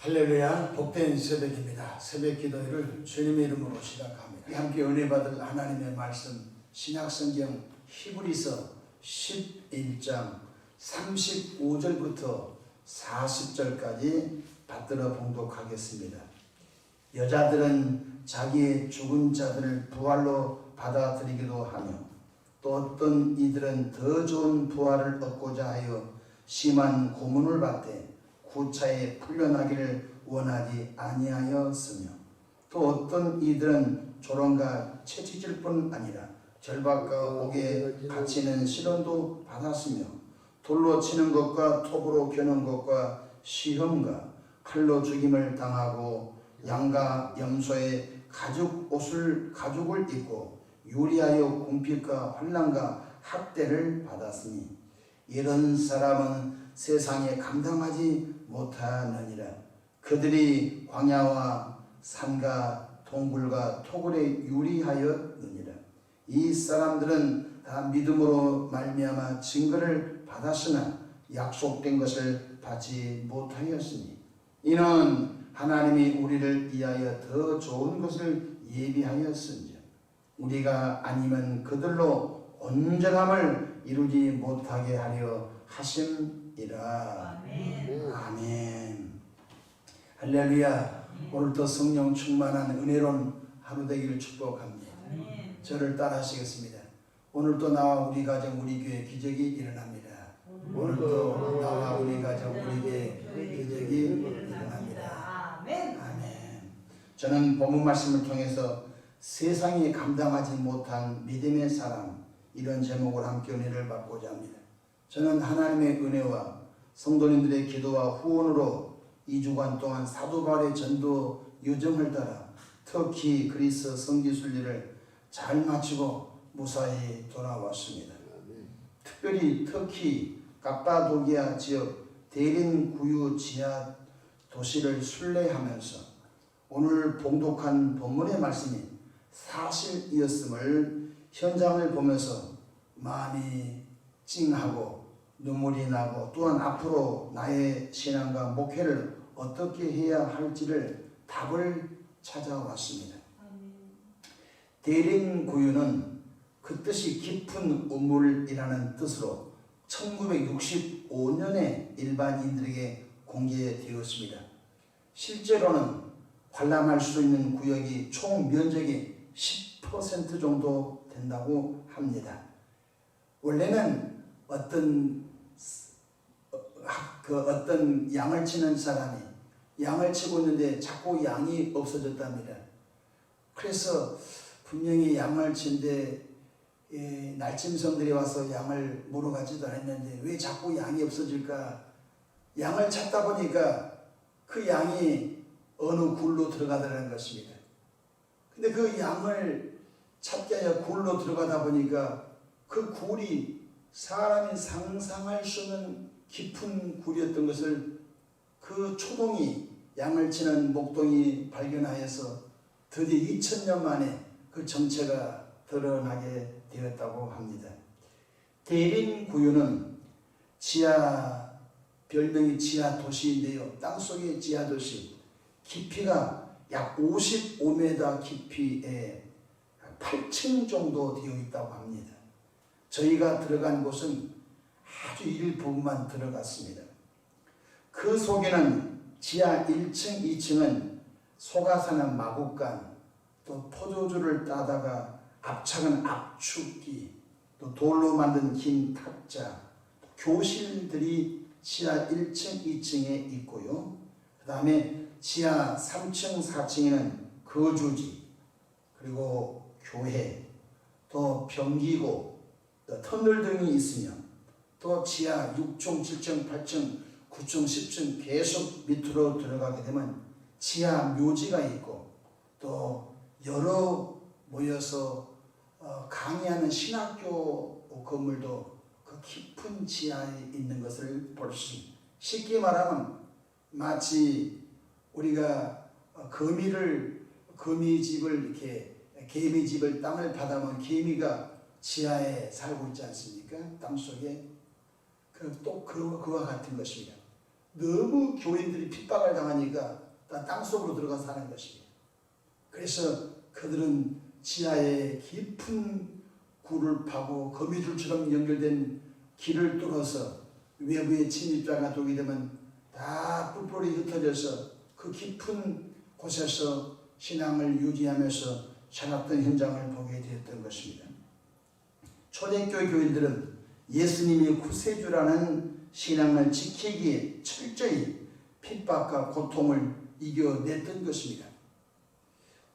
할렐루야, 복된 새벽입니다. 새벽 기도회를 주님의 이름으로 시작합니다. 함께 은혜 받을 하나님의 말씀, 신약성경 히브리서 11장 35절부터 40절까지 받들어 봉독하겠습니다. 여자들은 자기의 죽은 자들을 부활로 받아들이기도 하며 또 어떤 이들은 더 좋은 부활을 얻고자 하여 심한 고문을 받되 구차에 풀려나기를 원하지 아니하였으며 또 어떤 이들은 조롱과 채찍질 뿐 아니라 절박과 옥에 갇히는 시련도 받았으며 돌로 치는 것과 톱으로 겨누는 것과 시험과 칼로 죽임을 당하고 양과 염소의 가죽을 입고 유리하여 궁핍과 환난과 학대를 받았으니 이런 사람은 세상에 감당하지 못하느니라. 그들이 광야와 산과 동굴과 토굴에 유리하였느니라. 이 사람들은 다 믿음으로 말미암아 증거를 받았으나 약속된 것을 받지 못하였으니 이는 하나님이 우리를 위하여 더 좋은 것을 예비하였은즉 우리가 아니면 그들로 온전함을 이루지 못하게 하려 하심이라. 아멘. 아멘. 할렐루야. 오늘도 성령 충만한 은혜로운 하루 되기를 축복합니다. 아멘. 저를 따라하시겠습니다. 오늘도 나와 우리 가정 우리 교회 기적이 일어납니다. 오늘도 나와 우리 가정 우리 교회 기적이 일어납니다. 아멘. 아멘. 저는 본문 말씀을 통해서 세상이 감당하지 못한 믿음의 사람, 이런 제목을 함께 은혜를 받고자 합니다. 저는 하나님의 은혜와 성도님들의 기도와 후원으로 2주간 동안 사도 바울의 전도 여정을 따라 터키 그리스 성지순례를 잘 마치고 무사히 돌아왔습니다. 특별히 터키 갑바도기아 지역 데린 구유 지하 도시를 순례하면서 오늘 봉독한 본문의 말씀이 사실이었음을 현장을 보면서 마음이 찡하고 눈물이 나고 또한 앞으로 나의 신앙과 목회를 어떻게 해야 할지를 답을 찾아왔습니다. 대린구유는 그 뜻이 깊은 우물이라는 뜻으로 1965년에 일반인들에게 공개되었습니다. 실제로는 관람할 수 있는 구역이 총 면적이 10% 정도 된다고 합니다. 원래는 어떤 양을 치는 사람이 양을 치고 있는데 자꾸 양이 없어졌답니다. 그래서 분명히 양을 치는데 날짐승들이 와서 양을 물어가지도 않았는데 왜 자꾸 양이 없어질까? 양을 찾다 보니까 그 양이 어느 굴로 들어가더라는 것입니다. 근데 그 양을 찾기 위해 굴로 들어가다 보니까 그 굴이 사람이 상상할 수 없는 깊은 굴이었던 것을 그 초동이 양을 치는 목동이 발견하여서 드디어 2000년 만에 그 정체가 드러나게 되었다고 합니다. 대린구유는 별명이 지하 도시인데요. 땅속의 지하 도시, 깊이가 약 55m 깊이에 8층 정도 되어 있다고 합니다. 저희가 들어간 곳은 아주 일부분만 들어갔습니다. 그 속에는 지하 1층, 2층은 속아사는 마구간, 또 포도주를 따다가 압착은 압축기, 또 돌로 만든 긴 탁자, 교실들이 지하 1층, 2층에 있고요. 그 다음에 지하 3층, 4층에는 거주지, 그리고 교회, 또 병기고, 또 터널 등이 있으며 또 지하 6층, 7층, 8층, 9층, 10층 계속 밑으로 들어가게 되면 지하 묘지가 있고 또 여러 모여서 강의하는 신학교 건물도 그 깊은 지하에 있는 것을 볼 수 있습니다. 쉽게 말하면 마치 우리가 거미집을 이렇게 개미집을 땅을 파다면 개미가 지하에 살고 있지 않습니까? 땅속에. 그와 같은 것입니다. 너무 교인들이 핍박을 당하니까 다 땅속으로 들어가 사는 것입니다. 그래서 그들은 지하에 깊은 굴을 파고 거미줄처럼 연결된 길을 뚫어서 외부의 침입자가 오게 되면 다 뿔뿔이 흩어져서 그 깊은 곳에서 신앙을 유지하면서 살았던 현장을 보게 되었던 것입니다. 초대교회 교인들은 예수님이 구세주라는 신앙을 지키기에 철저히 핍박과 고통을 이겨냈던 것입니다.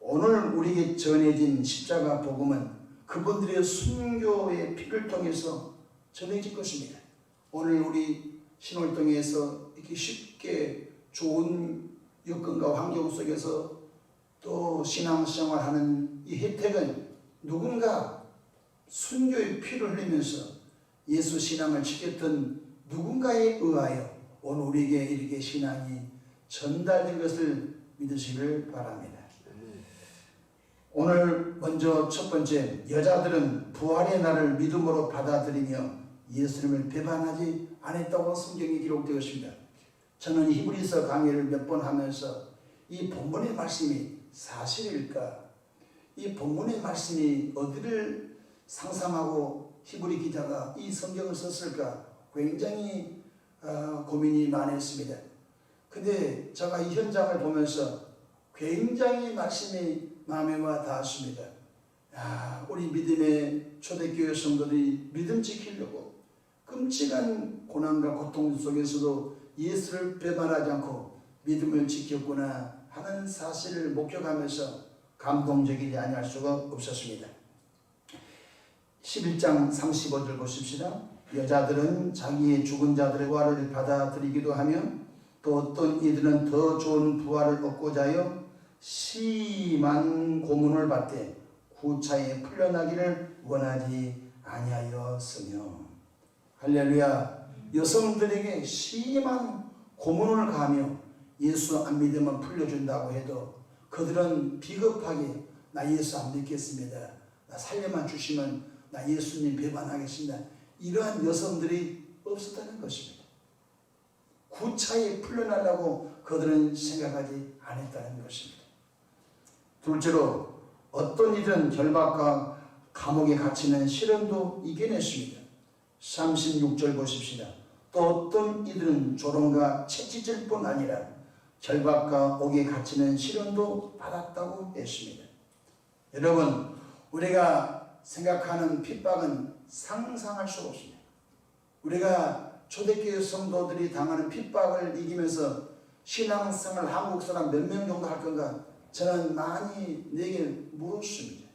오늘 우리에게 전해진 십자가 복음은 그분들의 순교의 피를 통해서 전해질 것입니다. 오늘 우리 신월동에서 이렇게 쉽게 좋은 여건과 환경 속에서 또 신앙생활하는 이 혜택은 누군가 순교의 피를 흘리면서 예수 신앙을 지켰던 누군가에 의하여 오늘 우리에게 이렇게 신앙이 전달된 것을 믿으시길 바랍니다. 오늘 먼저 첫 번째, 여자들은 부활의 날을 믿음으로 받아들이며 예수님을 배반하지 않았다고 성경이 기록되어 있습니다. 저는 히브리서 강의를 몇 번 하면서 이 본문의 말씀이 사실일까? 이 본문의 말씀이 어디를 상상하고 히브리 기자가 이 성경을 썼을까? 굉장히 고민이 많았습니다. 근데 제가 이 현장을 보면서 굉장히 말씀이 마음에 와 닿았습니다. 우리 믿음의 초대교회 성도들이 믿음 지키려고 끔찍한 고난과 고통 속에서도 예수를 배반하지 않고 믿음을 지켰구나 하는 사실을 목격하면서 감동적이지 아니할 수가 없었습니다. 11장 35절 보십시다. 여자들은 자기의 죽은 자들의 부활을 받아들이기도 하며 또 어떤 이들은 더 좋은 부활을 얻고자 하여 심한 고문을 받되 구차에 풀려나기를 원하지 아니하였으며. 할렐루야. 여성들에게 심한 고문을 가하며 예수 안 믿으면 풀려준다고 해도 그들은 비겁하게 나 예수 안 믿겠습니다. 나 살려만 주시면 나 예수님 배반하겠습니다. 이러한 여성들이 없었다는 것입니다. 구차에 풀려나려고 그들은 생각하지 않았다는 것입니다. 둘째로 어떤 이들은 결박과 감옥에 갇히는 시련도 이겨냈습니다. 36절 보십시다. 또 어떤 이들은 조롱과 채찍질 뿐 아니라 결박과 옥에 갇히는 시련도 받았다고 했습니다. 여러분, 우리가 생각하는 핍박은 상상할 수 없습니다. 우리가 초대교회 성도들이 당하는 핍박을 이기면서 신앙생활 한국 사람 몇 명 정도 할 건가? 저는 많이 내게 물었습니다.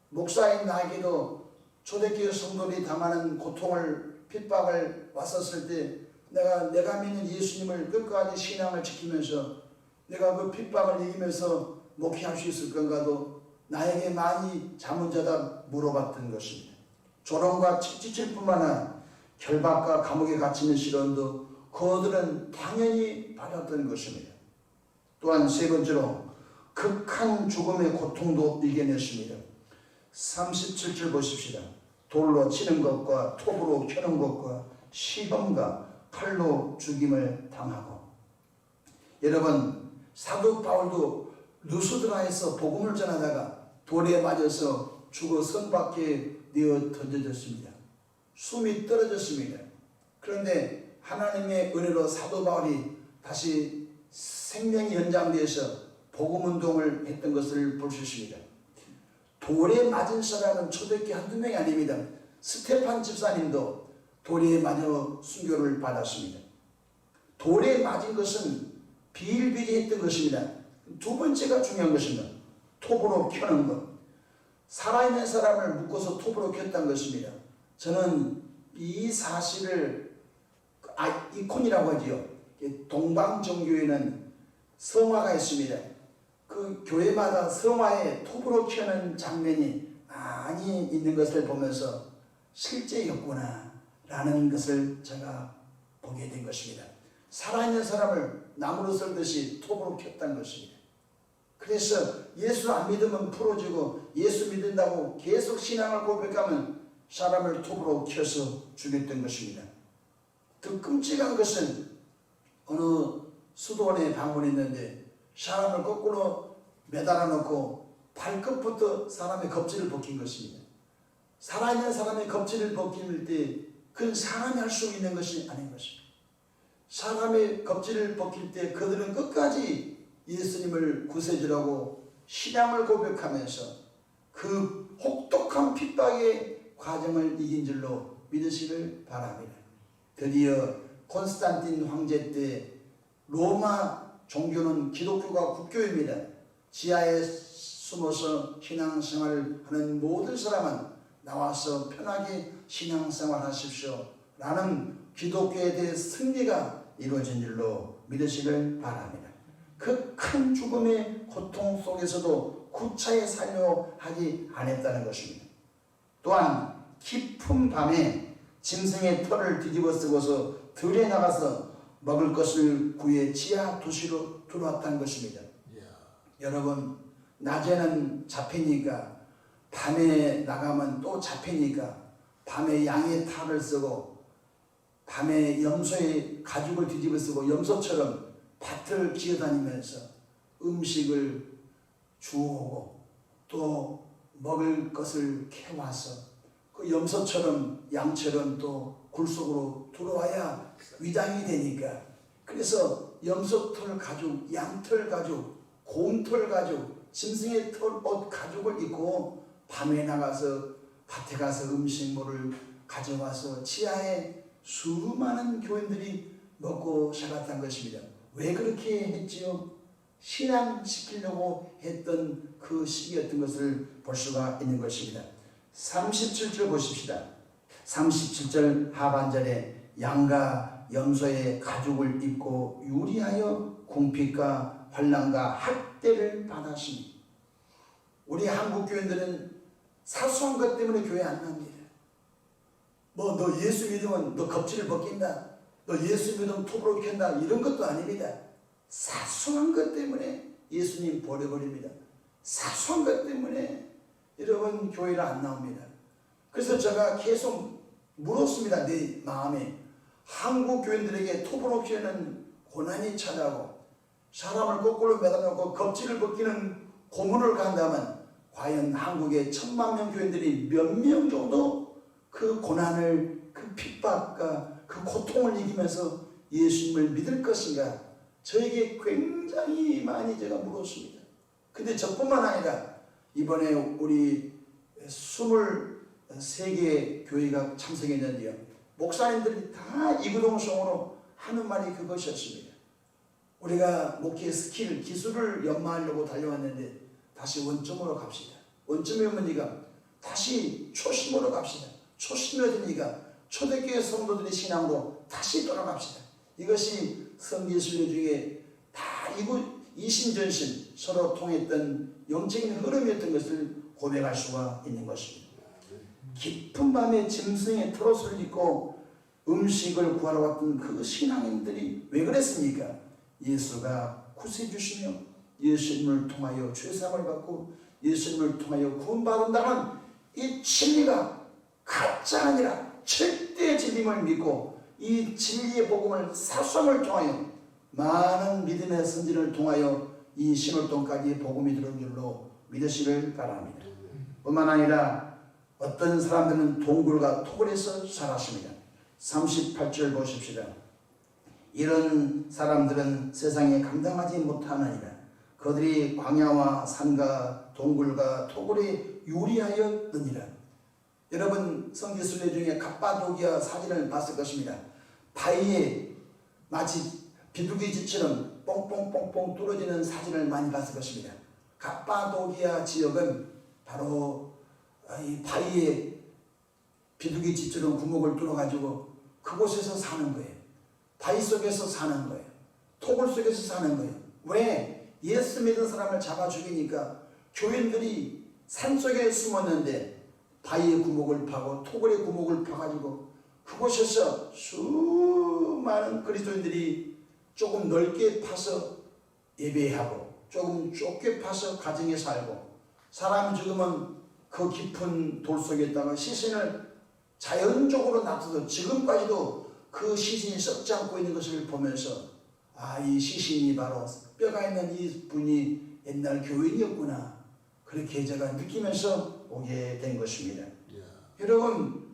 목사인 나에게도 초대교회 성도들이 당하는 고통을 핍박을 왔었을 때 내가 믿는 예수님을 끝까지 신앙을 지키면서 내가 그 핍박을 이기면서 목회할 수 있을 건가도 나에게 많이 자문자답 물어봤던 것입니다. 조롱과 채찍질 뿐만 아니라 결박과 감옥에 갇히는 시련도 그들은 당연히 받았던 것입니다. 또한 세 번째로 극한 죽음의 고통도 이겨냈습니다. 37절 보십시다. 돌로 치는 것과 톱으로 켜는 것과 시험과 칼로 죽임을 당하고. 여러분, 사도 바울도 루스드라에서 복음을 전하다가 돌에 맞아서 죽어 성 밖에 내어 던져졌습니다. 숨이 떨어졌습니다. 그런데 하나님의 은혜로 사도 바울이 다시 생명이 연장되어서 복음운동을 했던 것을 볼 수 있습니다. 돌에 맞은 사람은 초대교회 한두 명이 아닙니다. 스테판 집사님도 돌에 맞아 순교를 받았습니다. 돌에 맞은 것은 비일비재했던 것입니다. 두 번째가 중요한 것입니다. 톱으로 켜는 것. 살아있는 사람을 묶어서 톱으로 켰다는 것입니다. 저는 이 사실을 이콘이라고 하지요. 동방정교회는 성화가 있습니다. 그 교회마다 성화에 톱으로 켜는 장면이 많이 있는 것을 보면서 실제였구나 라는 것을 제가 보게 된 것입니다. 살아있는 사람을 나무로 썰듯이 톱으로 켰다는 것입니다. 그래서 예수 안 믿으면 풀어주고 예수 믿는다고 계속 신앙을 고백하면 사람을 톱으로 켜서 죽였던 것입니다. 더 끔찍한 것은 어느 수도원에 방문했는데 사람을 거꾸로 매달아 놓고 발끝부터 사람의 겁질을 벗긴 것입니다. 살아있는 사람의 겁질을 벗길 때 그건 사람이 할 수 있는 것이 아닌 것입니다. 사람의 겁질을 벗길 때 그들은 끝까지 예수님을 구세주라고 신앙을 고백하면서 그 혹독한 핍박의 과정을 이긴 줄로 믿으시길 바랍니다. 드디어 콘스탄틴 황제 때 로마 종교는 기독교가 국교입니다. 지하에 숨어서 신앙생활을 하는 모든 사람은 나와서 편하게 신앙생활 하십시오 라는 기독교에 대해 승리가 이루어진 줄로 믿으시길 바랍니다. 그 큰 죽음의 고통 속에서도 구차히 살려 하지 않았다는 것입니다. 또한 깊은 밤에 짐승의 털을 뒤집어 쓰고서 들에 나가서 먹을 것을 구해 지하 도시로 들어왔다는 것입니다. 여러분, 낮에는 잡히니까 밤에 나가면 또 잡히니까 밤에 양의 탈을 쓰고 밤에 염소의 가죽을 뒤집어 쓰고 염소처럼 밭을 기어다니면서 음식을 주워오고 또 먹을 것을 캐와서 그 염소처럼 양처럼 또 굴 속으로 들어와야 위장이 되니까, 그래서 염소털 가죽, 양털 가죽, 곰털 가죽, 짐승의 털 옷 가죽을 입고 밤에 나가서 밭에 가서 음식물을 가져와서 지하에 수많은 교인들이 먹고 살았던 것입니다. 왜 그렇게 했지요? 신앙시키려고 했던 그 시기였던 것을 볼 수가 있는 것입니다. 37절 보십시다. 37절 하반절에 양과 염소의 가죽을 입고 유리하여 궁핍과 환난과 학대를 받았습니다. 우리 한국 교인들은 사소한 것 때문에 교회 안 갑니다. 뭐 너 예수 믿으면 너 겁질을 벗긴다, 너 예수 믿으면 톱으로 캔다, 이런 것도 아닙니다. 사소한 것 때문에 예수님 버려버립니다. 사소한 것 때문에 여러분 교회를 안 나옵니다. 그래서 제가 계속 물었습니다. 내 마음에 한국 교인들에게 톱으로 캐는 고난이 찾아오고 사람을 거꾸로 매달아놓고 겁질을 벗기는 고문을 간다면 과연 한국의 1000만 명 교인들이 몇 명 정도 그 고난을, 그 핍박과 그 고통을 이기면서 예수님을 믿을 것인가? 저에게 굉장히 많이 제가 물었습니다. 근데 저뿐만 아니라 이번에 우리 23개 교회가 참석했는데요, 목사님들이 다 이구동성으로 하는 말이 그것이었습니다. 우리가 목회 스킬, 기술을 연마하려고 달려왔는데 다시 원점으로 갑시다. 원점이 뭡니까? 다시 초심으로 갑시다. 초심이 어딥니까? 초대교회 성도들의 신앙으로 다시 돌아갑시다. 이것이 성지순례 중에 다 이심전심 서로 통했던 영적인 흐름이었던 것을 고백할 수가 있는 것입니다. 깊은 밤에 짐승의 털옷을 입고 음식을 구하러 왔던 그 신앙인들이 왜 그랬습니까? 예수가 구세주시며 예수님을 통하여 죄사함을 받고 예수님을 통하여 구원받는다는 이 진리가 가짜 아니라 절대 진리임을 믿고 이 진리의 복음을 사소함을 통하여 많은 믿음의 선진을 통하여 이 신월동까지 복음이 들어온 줄로 믿으시길 바랍니다. 뿐만 아니라 어떤 사람들은 동굴과 토굴에서 살았습니다. 38절 보십시다. 이런 사람들은 세상에 감당하지 못하느니라. 그들이 광야와 산과 동굴과 토굴에 유리하였느니라. 여러분 성지순례 중에 갑바도기아 사진을 봤을 것입니다. 바위에 마치 비둘기짓처럼 뽕뽕뽕뽕 뚫어지는 사진을 많이 봤을 것입니다. 갑바도기아 지역은 바로 이 바위에 비둘기짓처럼 구멍을 뚫어가지고 그곳에서 사는 거예요. 바위 속에서 사는 거예요. 토굴 속에서 사는 거예요. 왜? 예수 믿은 사람을 잡아 죽이니까 교인들이 산속에 숨었는데 바위에 구멍을 파고 토굴에 구멍을 파가지고 그곳에서 수많은 그리스도인들이 조금 넓게 파서 예배하고 조금 좁게 파서 가정에 살고, 사람 죽으면 그 깊은 돌 속에다가 시신을 자연적으로 놔둬도 지금까지도 그 시신이 썩지 않고 있는 것을 보면서 이 시신이 바로 뼈가 있는 이 분이 옛날 교인이었구나. 그렇게 제가 느끼면서 오게 된 것입니다. 여러분,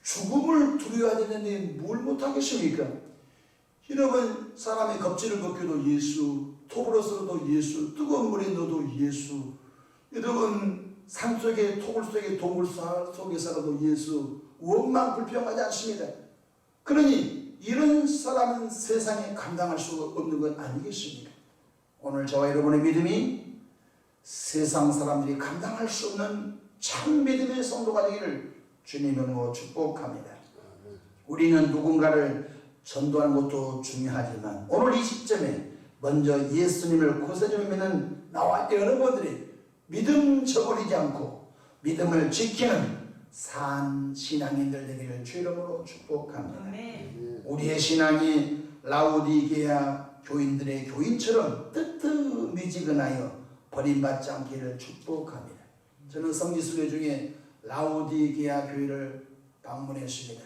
죽음을 두려워야 되는데 뭘 못하겠습니까? 여러분, 사람의 겁질을 벗겨도 예수, 톱으로 썰어도 예수, 뜨거운 물에 넣어도 예수, 여러분, 산속에 토굴 속에 동굴 속에 살아도 예수, 원망 불평하지 않습니다. 그러니 이런 사람은 세상에 감당할 수 없는 것 아니겠습니까? 오늘 저와 여러분의 믿음이 세상 사람들이 감당할 수 없는 참 믿음의 성도가 되기를 주님으로 축복합니다. 우리는 누군가를 전도하는 것도 중요하지만 오늘 이 시점에 먼저 예수님을 구세주로 믿는 나와 여러분들이 믿음 저버리지 않고 믿음을 지키는 산 신앙인들 되기를 주 이름으로 축복합니다. 우리의 신앙이 라우디게아 교인들의 교인처럼 뜨뜻미지근하여 버림받지 않기를 축복합니다. 저는 성지순례 중에 라우디게아 교회를 방문했습니다.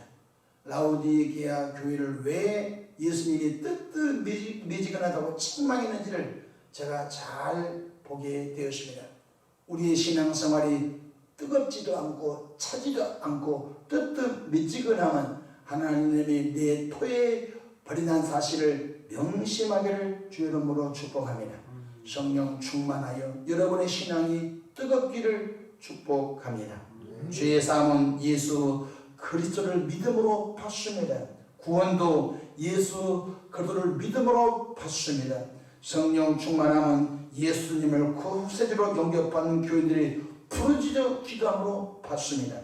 라우디게아 교회를 왜 예수님이 뜨뜻미지근하다고 책망했는지를 제가 잘 보게 되었습니다. 우리의 신앙생활이 뜨겁지도 않고 차지도 않고 뜨뜻미지근하면 하나님이 내 토에 버린다는 사실을 명심하기를 주 이름으로 축복합니다. 성령 충만하여 여러분의 신앙이 뜨겁기를 축복합니다. 주의 삶은 예수 그리스도를 믿음으로 받습니다. 구원도 예수 그리스도를 믿음으로 받습니다. 성령 충만함은 예수님을 구세주로 영접받는 교인들이 부르짖어 기도함으로 받습니다.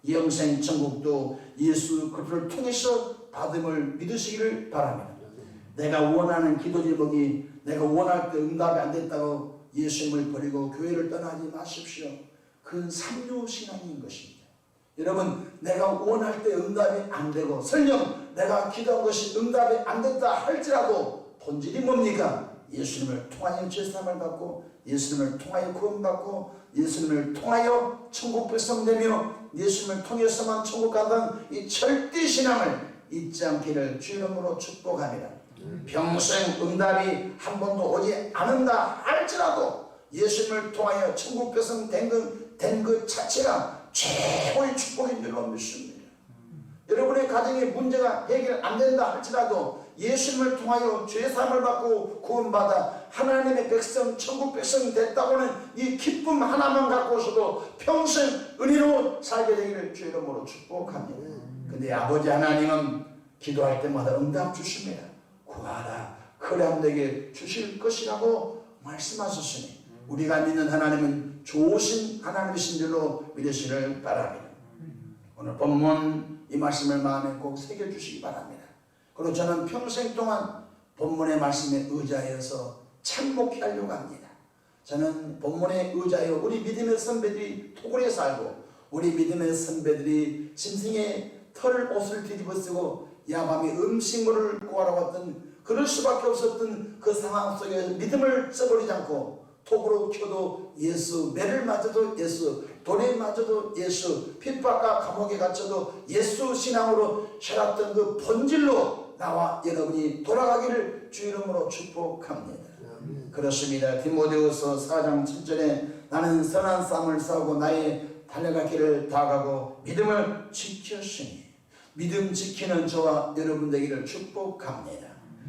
영생 천국도 예수 그리스도를 통해서 받음을 믿으시기를 바랍니다. 내가 원하는 기도 제목이 내가 원할 때 응답이 안 됐다고 예수님을 버리고 교회를 떠나지 마십시오. 그건 삼류신앙인 것입니다. 여러분, 내가 원할 때 응답이 안 되고 설령 내가 기도한 것이 응답이 안 됐다 할지라도 본질이 뭡니까? 예수님을 통하여 죄사함을 받고 예수님을 통하여 구원받고 예수님을 통하여 천국 백성되며 예수님을 통해서만 천국 간다는 이 절대 신앙을 잊지 않기를 주 이름으로 축복합니다. 평생 응답이 한 번도 오지 않는다 할지라도 예수님을 통하여 천국 백성 된 것 자체가 최고의 축복인 줄로 믿습니다. 여러분의 가정에 문제가 해결 안 된다 할지라도 예수님을 통하여 죄사함을 받고 구원받아 하나님의 백성, 천국 백성이 됐다고는 이 기쁨 하나만 갖고서도 평생 은혜로 살게 되기를 주 이름으로 축복합니다. 근데 아버지 하나님은 기도할 때마다 응답 주십니다. 구하라, 그리하면 내게 주실 것이라고 말씀하셨으니 우리가 믿는 하나님은 좋으신 하나님이신 줄로 믿으시기를 바랍니다. 오늘 본문 이 말씀을 마음에 꼭 새겨주시기 바랍니다. 그리고 저는 평생 동안 본문의 말씀에 의지하여서 참목히 하려고 합니다. 저는 본문에 의지하여 우리 믿음의 선배들이 토굴에 살고 우리 믿음의 선배들이 짐승의 털 옷을 뒤집어 쓰고 야밤에 음식물을 구하러 왔던 그럴 수밖에 없었던 그 상황 속에 믿음을 써버리지 않고 톡으로 켜도 예수, 매를 맞아도 예수, 돌에 맞아도 예수, 핍박과 감옥에 갇혀도 예수 신앙으로 살았던 그 본질로 나와 여러분이 돌아가기를 주 이름으로 축복합니다. 그렇습니다. 디모데후서 4장 7절에 나는 선한 싸움을 싸우고 나의 달려갈 길을 다가고 믿음을 지켰으니 믿음 지키는 저와 여러분 되기를 축복합니다.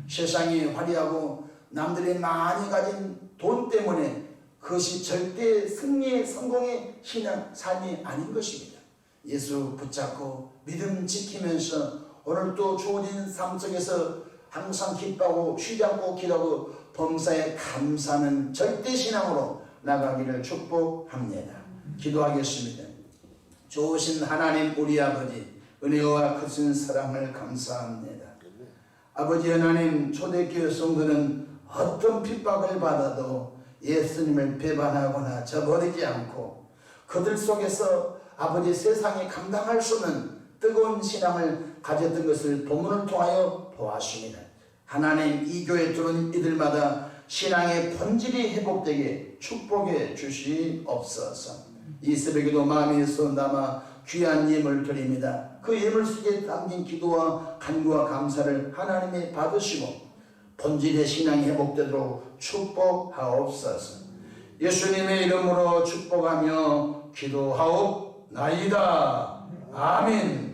세상이 화려하고 남들이 많이 가진 돈 때문에 그것이 절대 승리의 성공의 신앙 삶이 아닌 것입니다. 예수 붙잡고 믿음 지키면서 오늘 또 주어진 삶 속에서 항상 기뻐하고 쉬지 않고 기도하고 범사에 감사하는 절대 신앙으로 나가기를 축복합니다. 기도하겠습니다. 좋으신 하나님 우리 아버지 은혜와 크신 사랑을 감사합니다. 아버지 하나님 초대교회 성도는 어떤 핍박을 받아도 예수님을 배반하거나 저버리지 않고 그들 속에서 아버지 세상에 감당할 수 없는 뜨거운 신앙을 가졌던 것을 본문을 통하여 보았습니다. 하나님 이 교회에 들어온 이들마다 신앙의 본질이 회복되게 축복해 주시옵소서. 이 새벽에도 마음에서 남아 귀한 예물 드립니다. 그 예물 속에 담긴 기도와 간구와 감사를 하나님이 받으시고 본질의 신앙이 회복되도록 축복하옵소서. 예수님의 이름으로 축복하며 기도하옵나이다. 아멘.